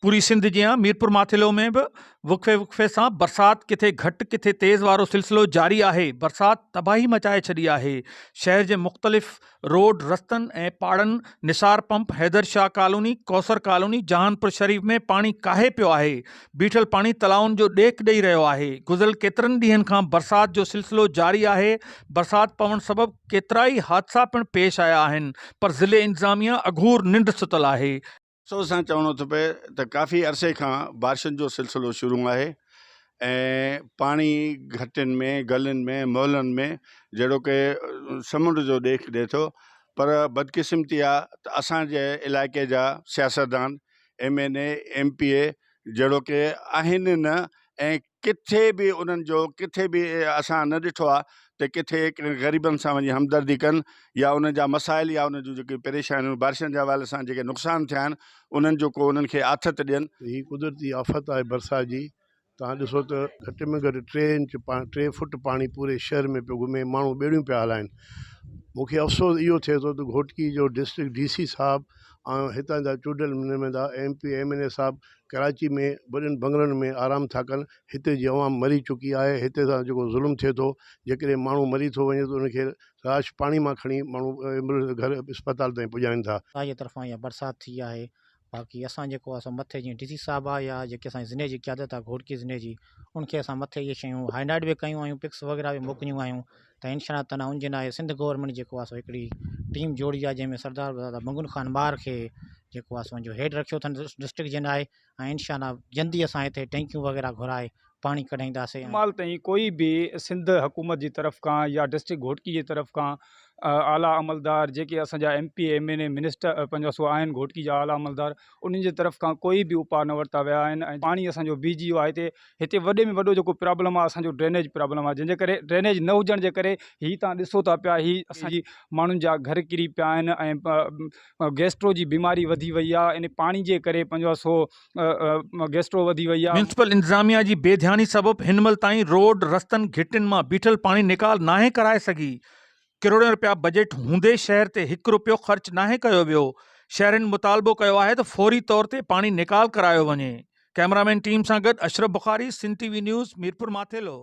पूरी सिंध जियां मीरपुर माथिलो में भी वक़्फ़े सां बरसात किथे घटि किथे तेज़ वारो सिलसिलो जारी आहे। बरसात तबाही मचाए छॾी आहे। शहर जे मुख़्तलिफ़ रोड रस्तनि ऐं पाड़नि, Nisar pump, Haider Shah colony, Kausar colony, Jahanpur Sharif में पाणी काहे पियो आहे। बीठल पाणी तलाउनि जो ॾेक ॾेई रहियो आहे। गुज़िरियल केतिरनि ॾींहंनि खां बरसात जो सिलसिलो जारी आहे। बरसात पवण सबबि केतिरा ई हादसा पिणु पेश आया आहिनि, पर ज़िले इंतज़ामिया अघूर निंड सुतल आहे। अफ़सोस सां चवणो थो पए त काफ़ी अरसे खां बारिशुनि जो सिलसिलो शुरू आहे ऐं पाणी घटियुनि में, गलियुनि में, मोहलनि में जहिड़ो कि समुंड जो ॾेख ॾिए थो। पर बदकिस्मती आहे त असांजे इलाइक़े जा सियासतदान MNA MPA जहिड़ो कि आहिनि न, ऐं किथे बि उन्हनि जो किथे बि असां न ॾिठो आहे त किथे ग़रीबनि सां वञी हमदर्दी कनि या उन्हनि जा मसाइल या उन्हनि जूं जेके परेशानियूं बारिशनि जे हवाले सां जेके नुक़सान थिया आहिनि उन्हनि जो को उन्हनि खे आथत ॾियनि। ही कुदरती आफ़त आहे बरसाति जी। तव्हां ॾिसो त घटि में घटि 3 फुट पाणी पूरे शहर में पियो घुमे, माण्हू ॿेड़ियूं पिया हलाइनि। मूंखे अफ़सोस इहो थिए थो त घोटकी जो डिस्ट्रिक्ट DC साहब ऐं हितां जा चूडियल नुमाइंदा MP MNA साहब कराची में वॾनि बंगलनि में आराम था कनि। हिते जी अवाम मरी चुकी आहे। हिते सां जेको ज़ुल्म थिए थो, जेकॾहिं माण्हू मरी थो वञे त उनखे राश पाणी मां खणी माण्हू एम्बुलेंस घर अस्पताल ताईं पुॼाइनि था। असांजे तरफ़ां इहा बरसाति थी आहे। बाक़ी असां जेको आहे मथे जीअं DC साहब आहे या जेके असांजी ज़िले जी क़यादत आहे घोटकी ज़िले जी, उनखे असां मथे इहे शयूं हाईलाइट बि कयूं आहियूं, पिक्स वग़ैरह बि मोकिलियूं आहियूं। त इंशा ताला उन जे नाले सिंध गवर्नमेंट जेको आहे हिकिड़ी टीम जोड़ी आहे जंहिंमें सरदार मंगुन खान मार खे जेको आहे जो हेड रखियो अथनि डिस्ट्रिक्ट जे लाइ। ऐं इंशा जल्दी असां हिते टैंकियूं वग़ैरह घुराए पाणी कढाईंदासीं। माल ताईं कोई भी सिंध हुकूमत जी तरफ़ खां या डिस्ट्रिक्ट घोटकी जी तरफ़ खां आला अमलदार जेके असांजा MP MNA मिनिस्टर पंहिंजो सो आहिनि घोटकी जा आला अमलदार, उन्हनि जी तरफ़ खां कोई बि उपाउ न वरिता विया आहिनि। ऐं पाणी असांजो बीहजी वियो आहे। हिते वॾे में वॾो जेको प्रॉब्लम आहे असांजो ड्रेनेज प्रॉब्लम आहे, जंहिंजे करे ड्रेनेज न हुजण जे करे हीअ तव्हां ॾिसो था पिया ही असांजी माण्हुनि जा घर किरी पिया आहिनि ऐं गैस्ट्रो जी बीमारी वधी वई आहे। इन पाणी जे करे पंहिंजो सो गैस्ट्रो वधी वई आहे। म्यूनिसिपल इंतज़ामिया जी बेध्यानी सबबि हिनमहिल ताईं रोड रस्तनि घिटियुनि मां बीठल पाणी निकाल नाहे कराए सघी। करोड़ों रुपया बजट हूंदे शहर ते ₹1 ख़र्च नाहे कयो वियो। शहरनि मुतालबो कयो आहे त फौरी तौर ते पाणी निकाल करायो वञे। कैमरामैन टीम सां गॾु अशरफ बुखारी, सिंध TV न्यूज़, मीरपुर माथेलो।